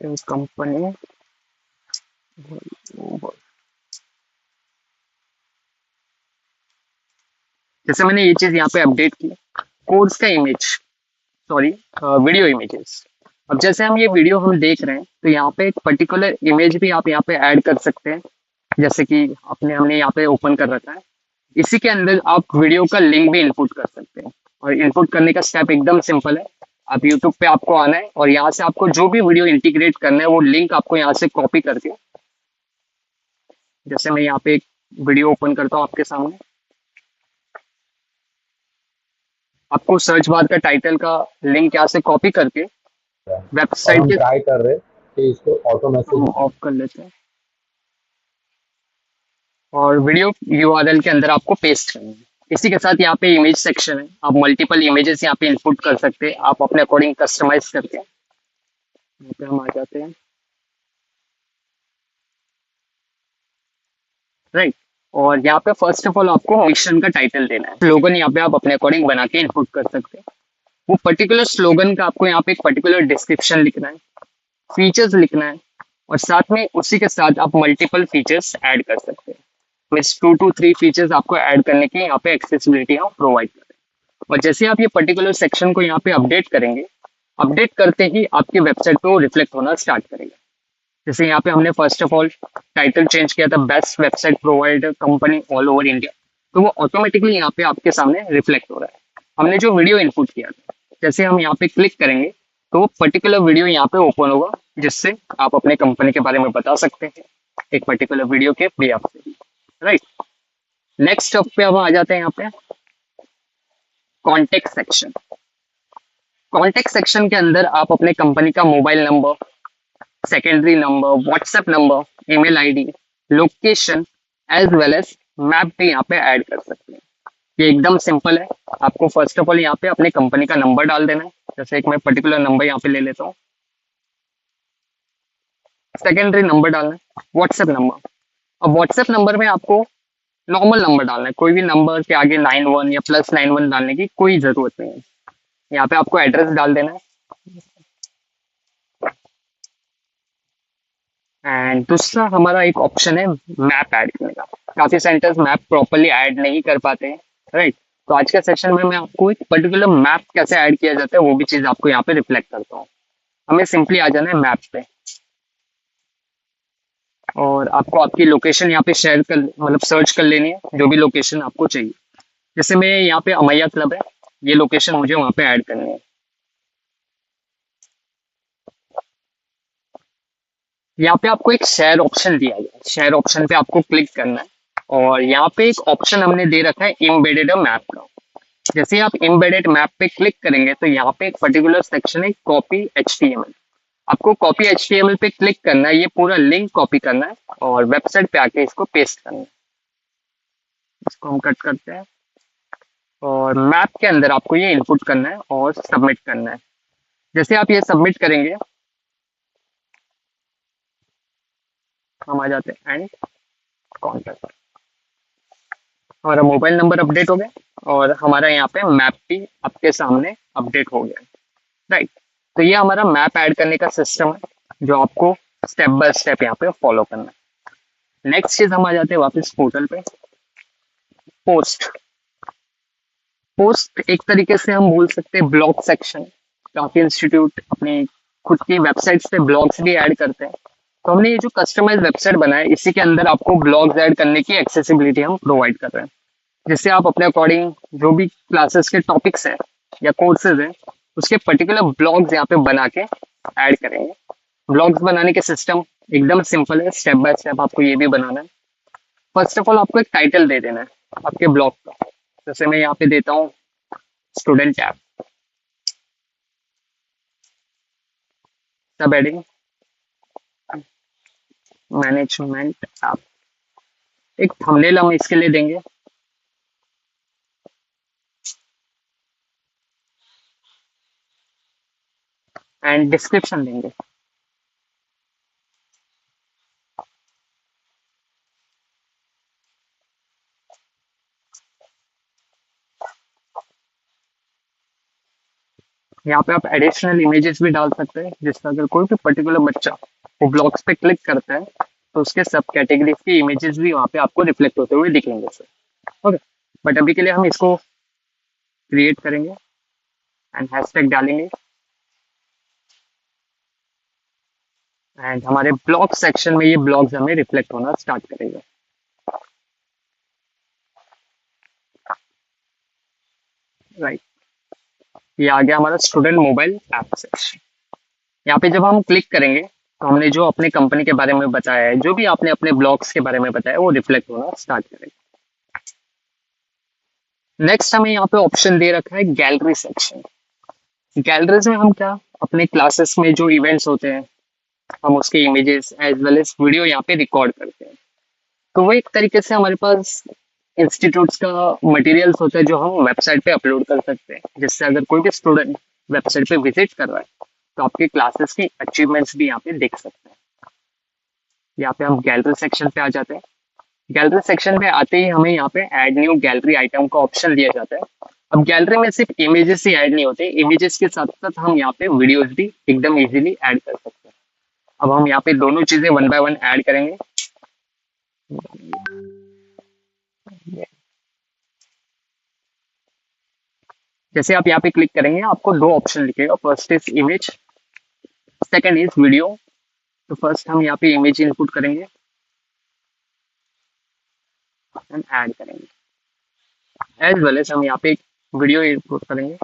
कंपनी, जैसे मैंने ये चीज यहाँ पे अपडेट की, कोर्स का इमेज, सॉरी, वीडियो इमेजेस। अब जैसे हम ये वीडियो हम देख रहे हैं, तो यहाँ पे एक पर्टिकुलर इमेज भी आप यहाँ पे ऐड कर सकते हैं, जैसे कि हमने यहाँ पे ओपन कर रखा है। इसी के अंदर आप वीडियो का लिंक भी इनपुट कर सकते हैं, और इनपुट करने का स्टेप एकदम सिंपल है। आप यूट्यूब पे आपको आना है, और यहाँ से आपको जो भी वीडियो इंटीग्रेट करना है वो लिंक आपको यहाँ से कॉपी करके, जैसे मैं यहाँ पे एक वीडियो ओपन करता हूँ आपके सामने, आपको सर्च बार का टाइटल का लिंक यहाँ से कॉपी करके और वेबसाइट हम के ट्राई कर रहे कि इसको ऑटो मैसेज हम ऑफ कर लेते हैं और वीडियो यूआरएल के अंदर आपको पेस्ट करना है। इसी के साथ यहाँ पे इमेज सेक्शन है, आप मल्टीपल इमेजेस यहाँ पे इनपुट कर सकते हैं, आप अपने अकॉर्डिंग कस्टमाइज करके। यहाँ पे हम आ जाते हैं, राइट। और यहाँ पे फर्स्ट ऑफ ऑल आपको मिशन का टाइटल देना है, स्लोगन यहाँ पे आप अपने अकॉर्डिंग बना के इनपुट कर सकते हैं। वो पर्टिकुलर स्लोगन का आपको यहाँ पे एक पर्टिकुलर डिस्क्रिप्शन लिखना है, फीचर्स लिखना है, और साथ में उसी के साथ आप मल्टीपल फीचर्स ऐड कर सकते हैं। मीन्स 2 to 3 फीचर्स आपको ऐड करने की यहाँ पे एक्सेसिबिलिटी हम प्रोवाइड करें। और जैसे आप ये पर्टिकुलर सेक्शन को यहाँ पे अपडेट करेंगे, अपडेट करते ही आपकी वेबसाइट पे वो रिफ्लेक्ट होना स्टार्ट करेगा। जैसे यहाँ पे हमने first of all title change किया था, best website provider company all over India, तो वो ऑटोमेटिकली यहाँ पे आपके सामने रिफ्लेक्ट हो रहा है। हमने जो वीडियो इनपुट किया था, जैसे हम यहाँ पे क्लिक करेंगे तो वो पर्टिकुलर वीडियो यहाँ पे ओपन होगा, जिससे आप अपने कंपनी के बारे में बता सकते हैं एक पर्टिकुलर वीडियो के हेल्प से, राइट। नेक्स्ट स्टेप पे अब आ जाते हैं यहाँ पे कॉन्टेक्ट सेक्शन। कॉन्टेक्ट सेक्शन के अंदर आप अपने कंपनी का mobile number, secondary number, WhatsApp number, email ID, location as well as map भी यहाँ पे ऐड कर सकते हैं। ये एकदम सिंपल है। आपको फर्स्ट ऑफ ऑल यहाँ पे अपने कंपनी का नंबर डाल देना है। जैसे एक मैं पर्टिकुलर नंबर यहाँ पे ले लेता हूँ, सेकेंडरी नंबर डालना है, व्हाट्सएप नंबर। अब व्हाट्सएप नंबर में आपको नॉर्मल नंबर डालना है, कोई भी नंबर के आगे 91 या +91 डालने की कोई जरूरत नहीं है। यहाँ पे आपको एड्रेस डाल देना है। एंड दूसरा हमारा एक ऑप्शन है मैप ऐड करने का। काफी सेंटर्स मैप प्रॉपरली ऐड नहीं कर पाते हैं, राइट। तो आज के सेशन में मैं आपको एक पर्टिकुलर मैप कैसे ऐड किया जाता है वो भी चीज आपको यहाँ पे रिफ्लेक्ट करता हूँ। हमें सिंपली आ जाना है मैप पे, और आपको आपकी लोकेशन यहाँ पे शेयर कर, मतलब सर्च कर लेनी है जो भी लोकेशन आपको चाहिए। जैसे मैं यहाँ पे अमैया क्लब है, ये लोकेशन मुझे वहाँ पे ऐड करनी है। यहाँ पे आपको एक शेयर ऑप्शन दिया गया है, शेयर ऑप्शन पे आपको क्लिक करना है, और यहाँ पे एक ऑप्शन हमने दे रखा है एम्बेडेड मैप का। जैसे ही आप एम्बेडेड मैप पे क्लिक करेंगे तो यहाँ पे एक पर्टिकुलर सेक्शन है कॉपी HTML। आपको कॉपी HTML पे क्लिक करना है, ये पूरा लिंक कॉपी करना है और वेबसाइट पे आके इसको पेस्ट करना है। इसको हम कट करते हैं और मैप के अंदर आपको ये इनपुट करना है और सबमिट करना है। जैसे आप ये सबमिट करेंगे, हम आ जाते हैं एंड कॉन्टैक्ट। हमारा मोबाइल नंबर अपडेट हो गया और हमारा यहाँ पे मैप भी आपके सामने अपडेट हो गया, राइट। तो ये हमारा मैप ऐड करने का सिस्टम है जो आपको स्टेप बाय स्टेप यहाँ पे फॉलो करना है। नेक्स्ट चीज हम आ जाते हैं वापस पोर्टल पे। पोस्ट, पोस्ट एक तरीके से हम बोल सकते हैं ब्लॉग सेक्शन। काफी इंस्टीट्यूट अपनी खुद की वेबसाइट्स पे ब्लॉग्स भी ऐड करते हैं, तो हमने ये जो कस्टमाइज वेबसाइट बनाया है इसी के अंदर आपको ब्लॉग्स ऐड करने की एक्सेसिबिलिटी हम प्रोवाइड कर रहे हैं, जिससे आप अपने अकॉर्डिंग जो भी क्लासेस के टॉपिक्स हैं या कोर्सेज हैं उसके पर्टिकुलर ब्लॉग्स यहाँ पे बना के ऐड करेंगे। ब्लॉग्स बनाने के सिस्टम एकदम सिंपल है, स्टेप बाय स्टेप आपको ये भी बनाना है। फर्स्ट ऑफ ऑल आपको एक टाइटल दे देना है आपके ब्लॉग का। जैसे मैं यहाँ पे देता हूँ स्टूडेंट ऐप, सब एडिंग मैनेजमेंट ऐप। एक थंबनेल हम इसके लिए देंगे, एंड डिस्क्रिप्शन देंगे। यहाँ पे आप एडिशनल इमेजेस भी डाल सकते हैं, जिससे अगर कोई भी पर्टिकुलर बच्चा वो ब्लॉग्स पे क्लिक करता है तो उसके सब कैटेगरीज की इमेजेस भी वहाँ पे आपको रिफ्लेक्ट होते हुए दिखेंगे सर। ओके, बट अभी के लिए हम इसको क्रिएट करेंगे एंड हैशटैग डालेंगे, एंड हमारे ब्लॉग सेक्शन में ये ब्लॉग्स हमें रिफ्लेक्ट होना स्टार्ट करेगा, राइट। ये आ गया हमारा स्टूडेंट मोबाइल ऐप सेक्शन। यहाँ पे जब हम क्लिक करेंगे तो हमने जो अपने कंपनी के बारे में बताया है, जो भी आपने अपने ब्लॉग्स के बारे में बताया वो रिफ्लेक्ट होना स्टार्ट करेगा। नेक्स्ट हमें यहाँ पे ऑप्शन दे रखा है गैलरी सेक्शन। गैलरीज में हम क्या अपने क्लासेस में जो इवेंट्स होते हैं हम उसके images as well as video यहाँ पे रिकॉर्ड करते हैं। तो वो एक तरीके से हमारे पास इंस्टीट्यूट्स का मटेरियल्स होता है जो हम वेबसाइट पे अपलोड कर सकते हैं, जिससे अगर कोई भी स्टूडेंट वेबसाइट पे विजिट कर रहा है तो आपके क्लासेस की अचीवमेंट्स भी यहाँ पे देख सकते हैं। यहाँ पे हम गैलरी सेक्शन पे आ जाते हैं। गैलरी सेक्शन पे आते ही हमें यहाँ पे ऐड न्यू गैलरी आइटम का ऑप्शन दिया जाता है। अब गैलरी में सिर्फ इमेजेस ही ऐड नहीं होते, इमेजेस के साथ साथ हम यहाँ पे वीडियोस भी एकदम इजीली ऐड कर सकते हैं। अब हम यहाँ पे दोनों चीजें वन बाय वन ऐड करेंगे। जैसे आप यहाँ पे क्लिक करेंगे आपको दो ऑप्शन दिखेगा, first is image, second is video. तो फर्स्ट हम यहाँ पे इमेज इनपुट करेंगे एंड ऐड करेंगे, एज वेल एज हम यहाँ पे एक वीडियो इनपुट करेंगे।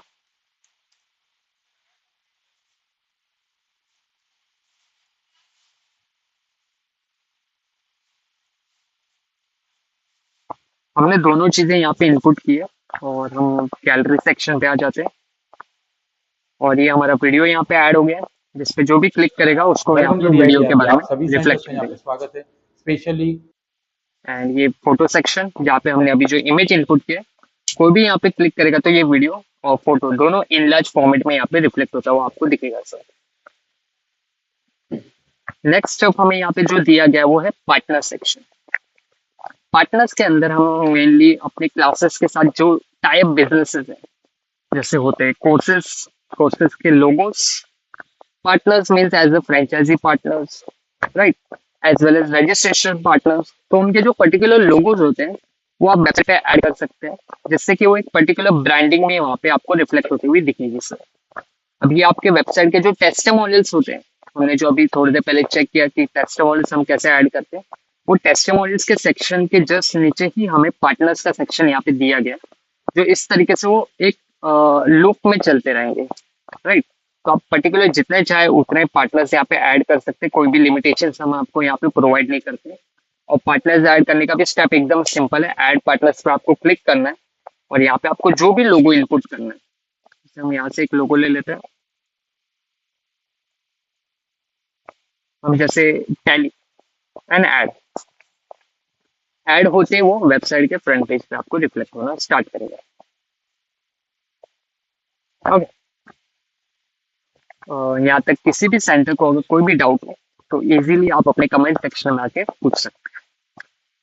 हमने दोनों चीजें यहाँ पे इनपुट की है और हम गैलरी सेक्शन पे आ जाते हैं और ये हमारा वीडियो यहाँ पे ऐड हो गया है, जिसपे जो भी क्लिक करेगा उसको यहाँ वेलकम टू पे वीडियो के डीआईटीआर बारे आप में सभी रिफ्लेक्ट साइंटिस्ट हैं, यहाँ पे करेगा। स्वागत है स्पेशली। एंड ये फोटो सेक्शन जहाँ पे हमने अभी जो इमेज इनपुट किया है, कोई भी यहाँ पे क्लिक करेगा तो ये वीडियो और फोटो दोनों इन लार्ज फॉर्मेट में यहाँ पे रिफ्लेक्ट होता है, वो आपको दिखेगा सर। नेक्स्ट अब हमें यहाँ पे जो दिया गया है वो है पार्टनर सेक्शन। पार्टनर्स के अंदर हम मेनली अपने क्लासेस के साथ जो टाइप बिजनेसेस हैं जैसे होते हैं कोर्सेज, कोर्सेज के logos. Partners means as a franchisee partners, right, as well as registration partners. तो उनके जो पर्टिकुलर लोगोस होते हैं वो आप वेबसाइट पे ऐड कर सकते हैं, जिससे कि वो एक पर्टिकुलर ब्रांडिंग में वहाँ पे आपको रिफ्लेक्ट होती हुई दिखेगी सर। अभी आपके वेबसाइट के जो टेस्टिमोनियल्स होते हैं, हमने जो अभी थोड़ी देर पहले चेक किया कि टेस्टिमोनियल्स हम कैसे ऐड करते हैं, वो टेस्टिमोनियल्स के सेक्शन के जस्ट नीचे ही हमें पार्टनर्स का सेक्शन यहाँ पे दिया गया है, जो इस तरीके से वो एक लूप में चलते रहेंगे, राइट। तो आप पर्टिकुलर जितने चाहे उतने पार्टनर्स यहाँ पे ऐड कर सकते हैं, कोई भी लिमिटेशन हम आपको यहाँ पे प्रोवाइड नहीं करते। और पार्टनर्स ऐड करने का भी स्टेप एकदम सिंपल है, ऐड पार्टनर्स पर आपको क्लिक करना है और यहाँ पे आपको जो भी लोगो इनपुट करना है, जैसे हम यहाँ से एक लोगो ले लेते हैं, हम जैसे टैली एंड ऐड, ऐड होते ही वो वेबसाइट के फ्रंट पेज पे आपको रिफ्लेक्ट होना स्टार्ट करेगा। ओके, यहाँ तक किसी भी सेंटर को अगर कोई भी डाउट हो तो इजीली आप अपने कमेंट सेक्शन में आके पूछ सकते हैं।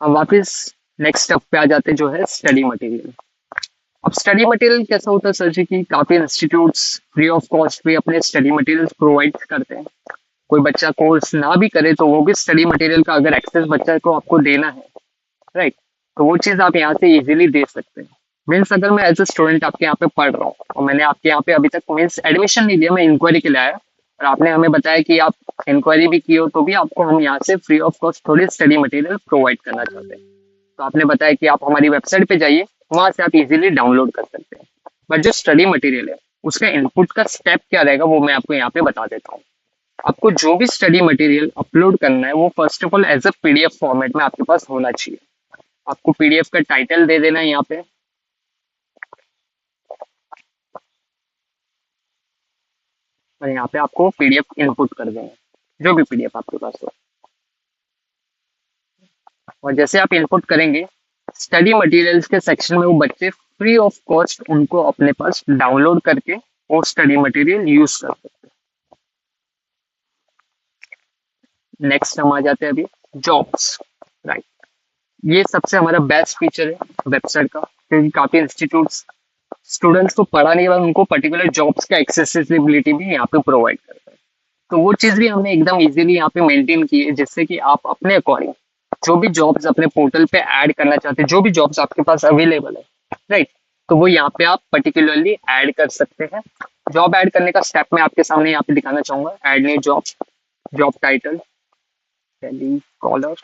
हम वापस नेक्स्ट स्टेप पे आ जाते हैं जो है स्टडी मटेरियल। अब स्टडी मटेरियल कैसा होता है सर जी की काफी इंस्टीट्यूट्स फ्री ऑफ कॉस्ट भी अपने स्टडी मटेरियल प्रोवाइड करते हैं। कोई बच्चा कोर्स ना भी करे तो वो भी स्टडी मटेरियल का अगर एक्सेस बच्चा को आपको देना है, राइट, तो वो चीज आप यहाँ से इजीली दे सकते हैं। मीन्स अगर मैं एज ए स्टूडेंट आपके यहाँ पे पढ़ रहा हूँ और मैंने आपके यहाँ पे अभी तक मीन्स एडमिशन नहीं लिया, मैं इंक्वायरी के लिए आया और आपने हमें बताया कि आप इंक्वायरी भी की हो, तो भी आपको हम यहाँ से फ्री ऑफ कॉस्ट थोड़ी स्टडी मटेरियल प्रोवाइड करना चाहते हैं। तो आपने बताया कि आप हमारी वेबसाइट पे जाइए, वहां से आप इजीली डाउनलोड कर सकते हैं। बट जो स्टडी मटेरियल है उसका इनपुट का स्टेप क्या रहेगा वो मैं आपको यहाँ पे बता देता हूँ। आपको जो भी स्टडी मटेरियल अपलोड करना है वो first of all as a PDF format में आपके पास होना चाहिए। आपको पीडीएफ का टाइटल दे देना है यहाँ पे, और यहाँ पे आपको पीडीएफ इनपुट कर देना है, जो भी पीडीएफ आपके पास हो। और जैसे आप इनपुट करेंगे स्टडी मटेरियल्स के सेक्शन में वो बच्चे फ्री ऑफ कॉस्ट उनको अपने पास डाउनलोड करके वो स्टडी मटेरियल यूज कर सकते हैं। नेक्स्ट हम आ जाते हैं अभी जॉब्स, राइट। ये सबसे हमारा बेस्ट फीचर है वेबसाइट का, क्योंकि काफी इंस्टीट्यूट्स स्टूडेंट्स को पढ़ाने के बाद उनको पर्टिकुलर जॉब्स का एक्सेसिबिलिटी भी यहाँ पे प्रोवाइड करता है। तो वो चीज भी हमने एकदम इजीली यहाँ पे मेंटेन की है, जिससे कि आप अपने अकॉर्डिंग जो भी जॉब्स अपने पोर्टल पे ऐड करना चाहते हैं, जो भी जॉब्स आपके पास अवेलेबल है, राइट, तो वो यहाँ पे आप पर्टिकुलरली ऐड कर सकते हैं। जॉब ऐड करने का स्टेप मैं आपके सामने यहाँ पे दिखाना चाहूंगा। Add new job, job title tele caller,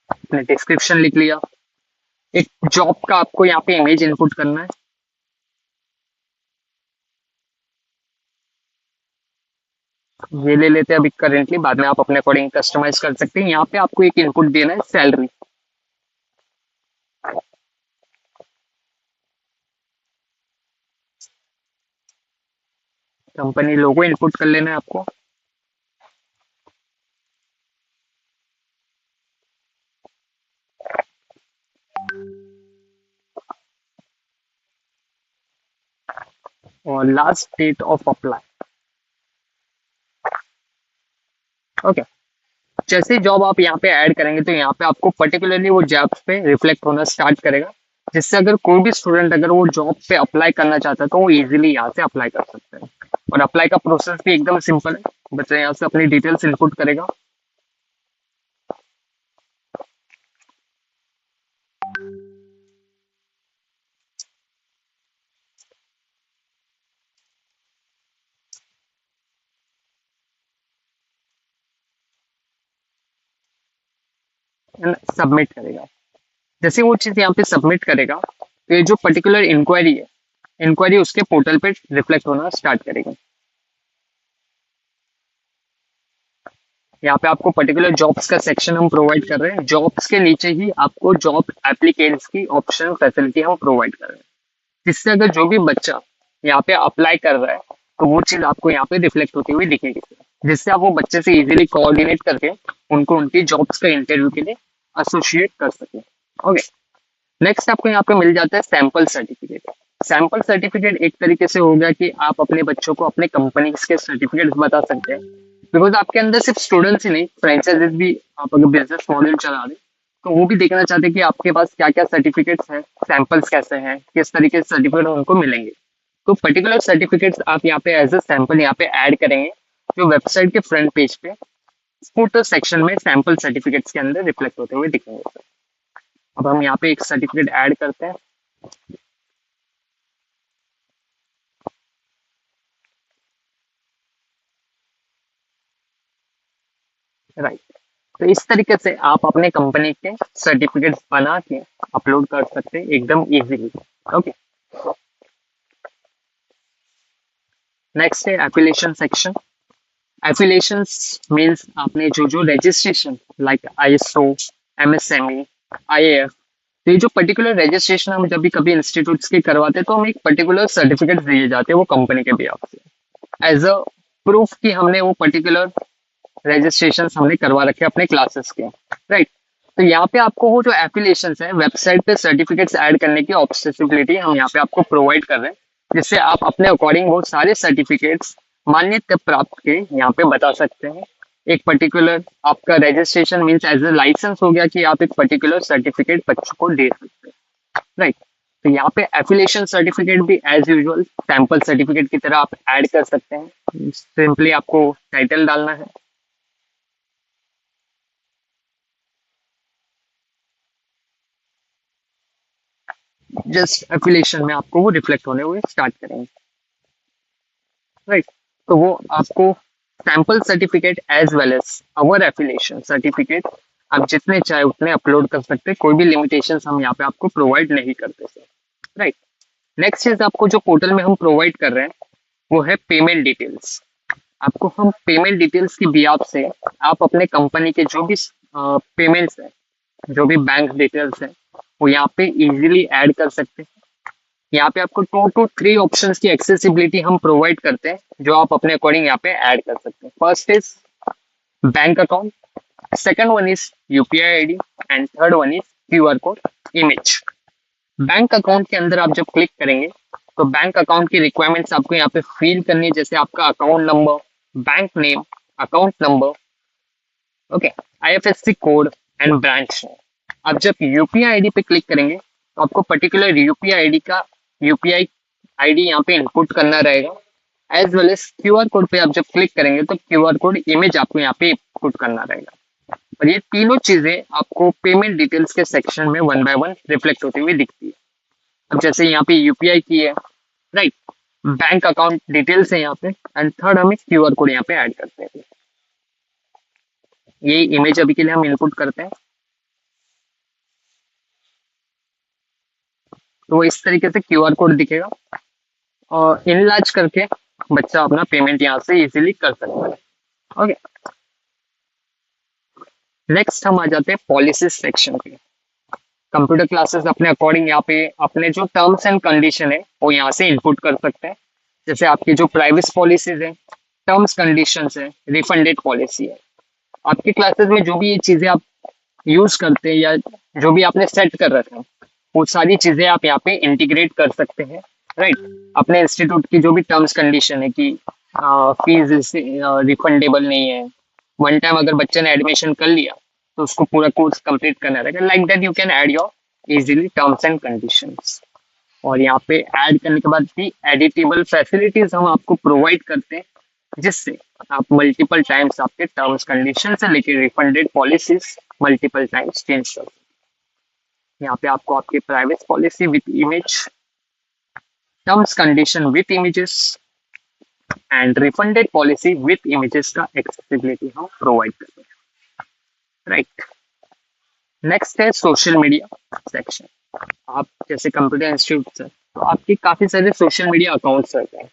अपने डिस्क्रिप्शन लिख लिया। एक जॉब का आपको यहाँ पे इमेज इनपुट करना है, ये ले लेते हैं अभी करेंटली, बाद में आप अपने अकॉर्डिंग कस्टमाइज कर सकते हैं। यहाँ पे आपको एक इनपुट देना है सैलरी। कंपनी लोगो इनपुट कर लेना है आपको। और last date of apply. Okay. जैसे जॉब आप यहाँ पे ऐड करेंगे तो यहाँ पे आपको पर्टिकुलरली वो जॉब पे रिफ्लेक्ट होना स्टार्ट करेगा, जिससे अगर कोई भी स्टूडेंट अगर वो जॉब पे अप्लाई करना चाहता है तो वो इजीली यहाँ से अप्लाई कर सकते हैं। और अप्लाई का प्रोसेस भी एकदम सिंपल है। बच्चा यहाँ से अपनी डिटेल्स इनपुट करेगा। सबमिट करेगा। जैसे वो चीज यहाँ पे सबमिट करेगा तो ये जो पर्टिकुलर इंक्वायरी है, इंक्वायरी उसके पोर्टल पे रिफ्लेक्ट होना स्टार्ट करेगा। यहाँ पे आपको पर्टिकुलर जॉब्स का सेक्शन हम प्रोवाइड कर रहे हैं। जॉब्स के नीचे ही आपको जॉब एप्लीकेंट्स की ऑप्शन फैसिलिटी हम प्रोवाइड कर रहे हैं, जिससे अगर जो भी बच्चा यहाँ पे अप्लाई कर रहा है तो वो चीज आपको यहाँ पे रिफ्लेक्ट होती हुई दिखेगी, जिससे आप वो बच्चे से इजीली कोऑर्डिनेट करके उनको उनकी जॉब्स का इंटरव्यू के लिए एसोसिएट कर सके। ओके। नेक्स्ट आपको यहाँ पे मिल जाता है सैंपल सर्टिफिकेट। सैंपल सर्टिफिकेट एक तरीके से हो गया कि आप अपने बच्चों को अपने कंपनी के सर्टिफिकेट बता सकते हैं, बिकॉज आपके अंदर सिर्फ स्टूडेंट्स ही नहीं, फ्रेंचाइजीज भी आप अगर बिजनेस मॉडल चला रहे तो वो भी देखना चाहते हैं कि आपके पास क्या क्या सर्टिफिकेट्स हैं, सैंपल्स कैसे हैं, किस तरीके से सर्टिफिकेट उनको मिलेंगे। तो पर्टिकुलर सर्टिफिकेट्स आप यहाँ पे एज अ सैंपल यहाँ पे ऐड करेंगे, जो वेबसाइट के फ्रंट पेज पे फुटर सेक्शन में सैंपल सर्टिफिकेट्स के अंदर रिफ्लेक्ट होते हुए दिखेंगे। अब हम यहाँ पे एक सर्टिफिकेट ऐड करते हैं। राइट। तो इस तरीके से आप अपने कंपनी के सर्टिफिकेट बना के अपलोड कर सकते हैं एकदम इजीली। ओके। नेक्स्ट है एफिलिएशन सेक्शन। एफिलिएशन मीन्स आपने जो जो registration like ISO, MSME, IAF, तो ये जो पर्टिकुलर रजिस्ट्रेशन हम जब भी कभी इंस्टीट्यूट्स के करवाते हैं तो हमें एक पर्टिकुलर सर्टिफिकेट दिए जाते हैं वो कंपनी के बिहाफ से, एज अ प्रूफ कि हमने वो पर्टिकुलर रजिस्ट्रेशन हमने करवा रखे अपने क्लासेस के। राइट। तो यहाँ पे आपको वो जो एफिलिएशन है वेबसाइट पे सर्टिफिकेट्स ऐड करने की ऑप्शनबिलिटी हम यहाँ पे आपको प्रोवाइड कर रहे हैं, जिससे आप अपने अकॉर्डिंग वो सारे सर्टिफिकेट्स मान्यता प्राप्त के यहाँ पे बता सकते हैं। एक पर्टिकुलर आपका registration means as a licence हो गया कि आप एक पर्टिकुलर सर्टिफिकेट बच्चों को दे सकते हैं। राइट। तो यहाँ पे एफिलिएशन सर्टिफिकेट भी एज यूजुअल सैंपल सर्टिफिकेट की तरह आप ऐड कर सकते हैं। सिंपली आपको टाइटल डालना है। जस्ट एफिलिएशन में आपको वो रिफ्लेक्ट होने हुए स्टार्ट करेंगे। राइट। तो वो आपको sample certificate as well as our affiliation certificate आप जितने चाहे उतने अपलोड कर सकते हैं, कोई भी लिमिटेशन हम यहाँ पे आपको प्रोवाइड नहीं करते सर। राइट। नेक्स्ट चीज आपको जो पोर्टल में हम प्रोवाइड कर रहे हैं वो है पेमेंट डिटेल्स। आपको हम पेमेंट डिटेल्स की बिहाफ से आप अपने कंपनी के जो भी पेमेंट्स है, जो भी बैंक डिटेल्स है, वो यहाँ पे इजीली ऐड कर सकते हैं। यहाँ पे आपको 2 to 3 ऑप्शंस की एक्सेसिबिलिटी हम प्रोवाइड करते हैं, जो आप अपने अकॉर्डिंग यहाँ पे ऐड कर सकते हैं। First is bank account, second one is UPI ID and third one is QR code image. Bank account के अंदर आप जब क्लिक करेंगे तो बैंक अकाउंट की रिक्वायरमेंट्स आपको यहाँ पे फिल करनी है, जैसे आपका account number, bank name, account number, okay, IFSC code and branch name. आप जब यूपीआई आईडी पे क्लिक करेंगे तो आपको पर्टिकुलर यूपीआई आईडी का यूपीआई आईडी यहाँ पे इनपुट करना रहेगा, as well as QR code पे आप जब क्लिक करेंगे तो क्यूआर कोड इमेज आपको यहाँ पे इनपुट करना रहेगा। और ये तीनों चीजें आपको पेमेंट डिटेल्स के सेक्शन में 1 by 1 रिफ्लेक्ट होती हुई दिखती है। अब जैसे यहाँ पे यूपीआई की है, राइट, बैंक अकाउंट डिटेल्स है यहाँ पे, एंड थर्ड हमें क्यूआर कोड यहाँ पे ऐड करते हैं। ये इमेज अभी के लिए हम इनपुट करते हैं। तो वो इस तरीके से क्यूआर कोड दिखेगा और इनलार्ज करके बच्चा अपना पेमेंट यहाँ से इजीली कर सकता है। ओके, नेक्स्ट हम आ जाते हैं पॉलिसी सेक्शन पे। कंप्यूटर क्लासेस अपने अकॉर्डिंग यहाँ पे अपने जो टर्म्स एंड कंडीशन है वो यहाँ से इनपुट कर सकते हैं। जैसे आपकी जो प्राइवेसी पॉलिसीज है, टर्म्स कंडीशंस है, रिफंडेड पॉलिसी है, आपके क्लासेस में जो भी ये चीजें आप यूज करते हैं या जो भी आपने सेट कर रखा है वो सारी चीजें आप यहाँ पे इंटीग्रेट कर सकते हैं। राइट, अपने इंस्टीट्यूट की जो भी टर्म्स कंडीशन है कि फीस रिफंडेबल नहीं है, वन टाइम अगर बच्चे ने एडमिशन कर लिया तो उसको पूरा कोर्स कंप्लीट करना रहेगा, like that you can add your easily terms and conditions. और यहाँ पे ऐड करने के बाद भी एडिटेबल फैसिलिटीज हम आपको प्रोवाइड करते हैं, जिससे आप मल्टीपल टाइम्स आपके टर्म्स कंडीशन से लेकर refunded policies multiple times change कर सकते हैं। यहाँ पे आपको आपकी private policy with image, terms condition with images and refunded policy with images का एक्सेसिबिलिटी हम प्रोवाइड करते हैं। राइट, नेक्स्ट है सोशल मीडिया सेक्शन। आप जैसे कंप्यूटर इंस्टीट्यूट से तो आपके काफी सारे सोशल मीडिया अकाउंट्स रहते हैं,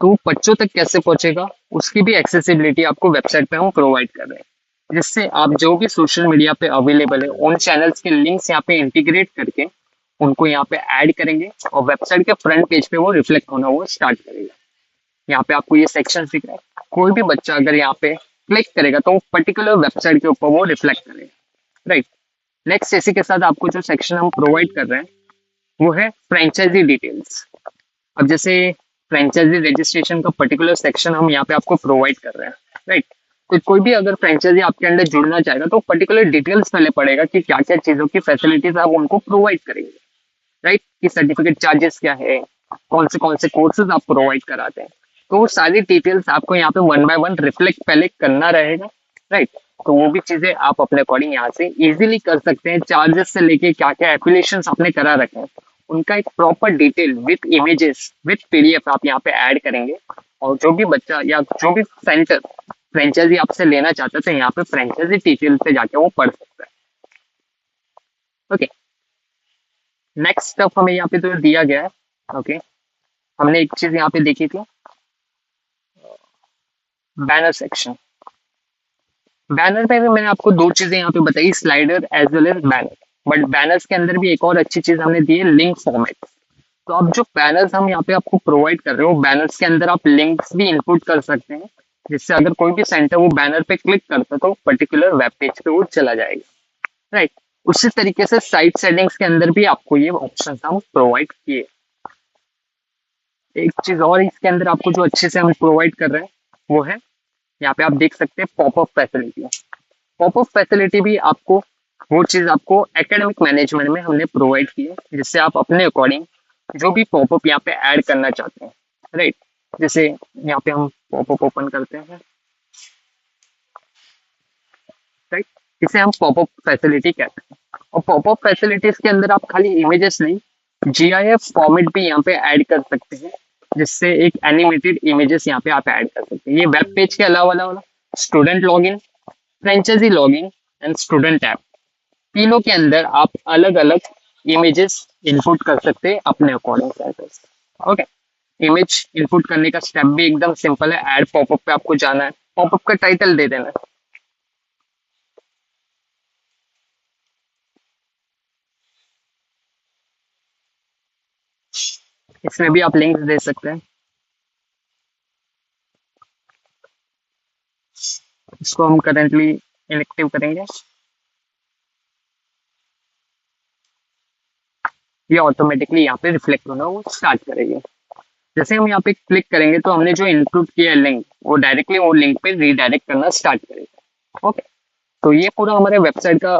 तो बच्चों तक कैसे पहुंचेगा उसकी भी एक्सेसिबिलिटी आपको वेबसाइट पे हम प्रोवाइड कर रहे हैं, जिससे आप जो भी सोशल मीडिया पे अवेलेबल है उन चैनल्स के लिंक्स यहाँ पे इंटीग्रेट करके उनको यहाँ पे ऐड करेंगे और वेबसाइट के फ्रंट पेज पे वो रिफ्लेक्ट होना वो स्टार्ट करेगा। यहाँ पे आपको ये सेक्शन दिख रहा है, कोई भी बच्चा अगर यहाँ पे क्लिक करेगा तो वो पर्टिकुलर वेबसाइट के ऊपर वो रिफ्लेक्ट करेगा। राइट, नेक्स्ट इसी के साथ आपको जो सेक्शन हम प्रोवाइड कर रहे हैं वो है फ्रेंचाइजी डिटेल्स। अब जैसे फ्रेंचाइजी रजिस्ट्रेशन का पर्टिकुलर सेक्शन हम यहाँ पे आपको प्रोवाइड कर रहे हैं। राइट, तो कोई भी अगर फ्रेंचाइजी आपके अंदर जुड़ना चाहेगा तो पर्टिकुलर डिटेल्स पहले पड़ेगा कि क्या क्या चीजों की फैसिलिटीज आप उनको प्रोवाइड करेंगे। राइट, कि सर्टिफिकेट चार्जेस क्या है, कौन से कोर्सेज आप प्रोवाइड कराते हैं, तो वो सारी डिटेल्स आपको यहाँ पे वन बाय वन रिफ्लेक्ट पहले करना रहेगा। राइट, तो वो भी चीजें आप अपने अकॉर्डिंग यहाँ से इजीली कर सकते हैं। चार्जेस से लेके क्या क्या एफिलिएशन आपने करा रखे हैं उनका एक proper detail with images with PDF आप यहाँ पे ऐड करेंगे, और जो भी बच्चा या जो भी सेंटर फ्रेंचाइजी आपसे लेना चाहता है तो यहाँ पे फ्रेंचाइजी डिटेल पे जाके वो पढ़ सकता है। ओके, नेक्स्ट स्टेप हमें यहाँ पे जो दिया गया है, ओके, हमने एक चीज यहाँ पे देखी थी, बैनर सेक्शन। बैनर पे भी मैंने आपको दो चीजें यहाँ पे बताई, slider as well as banner, but banners के अंदर भी एक और अच्छी चीज हमने दी है, लिंक फॉर्मेट। तो अब जो बैनर्स हम यहाँ पे आपको प्रोवाइड कर रहे हो बैनर्स के अंदर आप लिंक्स भी इनपुट कर सकते हैं, जिससे अगर कोई भी सेंटर वो बैनर पे क्लिक करता है तो पर्टिकुलर वेब पेज पे वो चला जाएगा। राइट, उसी तरीके से साइट सेटिंग्स के अंदर भी आपको ये ऑप्शन हम प्रोवाइड किए। एक चीज और इसके अंदर आपको जो अच्छे से हम प्रोवाइड कर रहे हैं वो है, यहाँ पे आप देख सकते हैं पॉपअप फैसिलिटी। पॉपअप फैसिलिटी भी आपको वो चीज आपको एकेडमिक मैनेजमेंट में हमने प्रोवाइड की है, जिससे आप अपने अकॉर्डिंग जो भी पॉपअप यहाँ पे ऐड करना चाहते हैं। राइट, जैसे यहाँ पे हम पॉपअप ओपन करते हैं। राइट, इसे हम पॉपअप फैसिलिटी कहते हैं। और पॉपअप फैसिलिटीज के अंदर आप खाली इमेजेस नहीं, जीआईएफ फॉर्मेट भी यहाँ पे ऐड कर सकते हैं, जिससे एक एनिमेटेड इमेजेस यहाँ पे आप ऐड कर सकते हैं। ये वेब पेज के अलावा student login, franchisee login and student app, तीनों के अंदर आप अलग अलग इमेजेस इनपुट कर सकते हैं अपने according centres. Okay, image input करने का स्टेप भी एकदम सिंपल है। ऐड पॉपअप पे आपको जाना है, पॉपअप का टाइटल दे देना है। इसमें भी आप लिंक्स दे सकते हैं। इसको हम करेंटली इनएक्टिव करेंगे, ये ऑटोमेटिकली यहाँ पे रिफ्लेक्ट होना वो स्टार्ट करेगी। जैसे हम यहाँ पे क्लिक करेंगे तो हमने जो इनपुट किया लिंक वो डायरेक्टली वो लिंक पे रीडायरेक्ट करना स्टार्ट करेगा। ओके, तो ये पूरा हमारे वेबसाइट का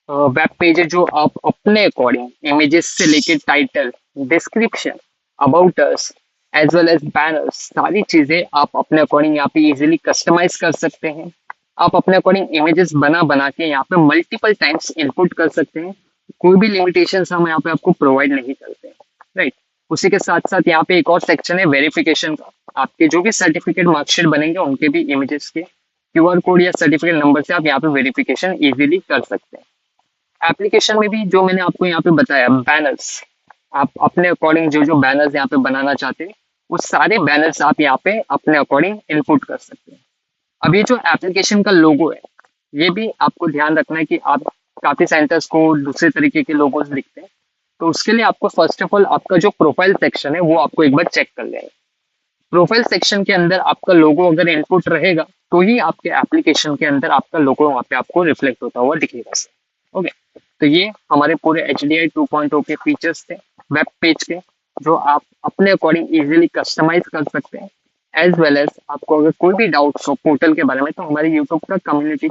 वेब पेज है, जो आप अपने अकॉर्डिंग इमेजेस से लेके title, description, about us as well as banners, सारी चीजें आप अपने अकॉर्डिंग यहाँ पे इजीली कस्टमाइज कर सकते हैं। आप अपने अकॉर्डिंग इमेजेस बना बना के यहाँ पे मल्टीपल टाइम्स इनपुट कर सकते हैं। कोई भी लिमिटेशन हम यहाँ पे आपको प्रोवाइड नहीं करते हैं। राइट, उसी के साथ साथ यहाँ पे एक और सेक्शन है वेरिफिकेशन का। आपके जो भी सर्टिफिकेट मार्कशीट बनेंगे उनके भी इमेजेस के क्यूआर कोड या सर्टिफिकेट नंबर से आप यहाँ पे वेरिफिकेशन इजीली कर सकते हैं। एप्लीकेशन में भी जो मैंने आपको यहाँ पे बताया, बैनर्स, आप अपने अकॉर्डिंग जो जो बैनर्स यहाँ पे बनाना चाहते हैं उस सारे बैनर्स आप यहाँ पे अपने अकॉर्डिंग इनपुट कर सकते हैं। अभी जो एप्लीकेशन का लोगो है, ये भी आपको ध्यान रखना है कि आप काफी सेंटर्स को दूसरे तरीके के लोगोस दिखते हैं। तो उसके लिए आपको फर्स्ट ऑफ ऑल आपका जो प्रोफाइल सेक्शन है वो आपको एक बार चेक कर लेना है। प्रोफाइल सेक्शन के अंदर आपका लोगो अगर इनपुट रहेगा तो ही आपके एप्लीकेशन के अंदर आपका लोगो वहाँ पे आपको रिफ्लेक्ट होता हुआ दिखेगा। ओके, तो ये हमारे पूरे HDI 2.0 के फीचर्स थे वेब पेज के, जो आप अपने अकॉर्डिंग इजीली कस्टमाइज कर सकते हैं। एज वेल एज आपको अगर कोई भी डाउट्स हो पोर्टल के बारे में तो हमारे यूट्यूब का कम्युनिटी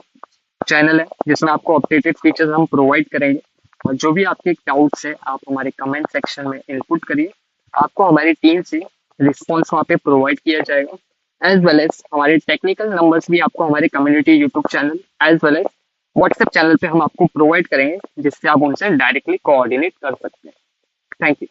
चैनल है जिसमें आपको अपडेटेड फीचर्स हम प्रोवाइड करेंगे। और जो भी आपके डाउट्स है आप हमारे कमेंट सेक्शन में इनपुट करिए, आपको हमारी टीम से रिस्पॉन्स वहाँ पे प्रोवाइड किया जाएगा। एज वेल एज हमारे टेक्निकल नंबर्स भी आपको हमारे community YouTube channel as well as WhatsApp channel पे हम आपको प्रोवाइड करेंगे, जिससे आप उनसे डायरेक्टली कोऑर्डिनेट कर सकते हैं। Thank you.